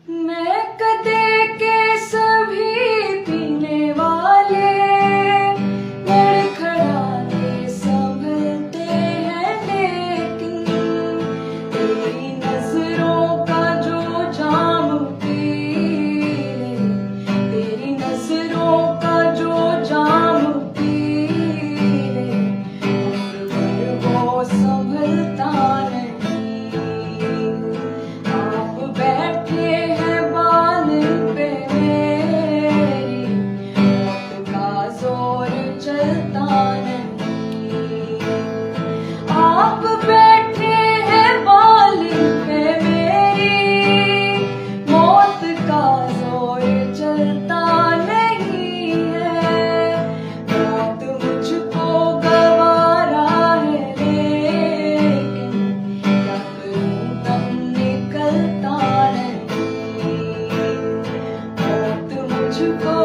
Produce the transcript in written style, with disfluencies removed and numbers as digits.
मैं कदे के सभी पीने वाले लड़खड़ाते संभलते हैं, लेकिन तेरी नजरों का जो जाम पी ले, तेरी नजरों का जो जाम पी ले, उम्र भर वो संभलता नहीं। आप बैठे हैं बालन पे मेरी, मौत का जोर चलता नहीं। आप बैठे हैं बालन पे मेरी, मौत का जोर चलता नहीं है। मौत मुझको गवारा है, लेकिन क्या करूं दम निकलता नहीं। मौत मुझको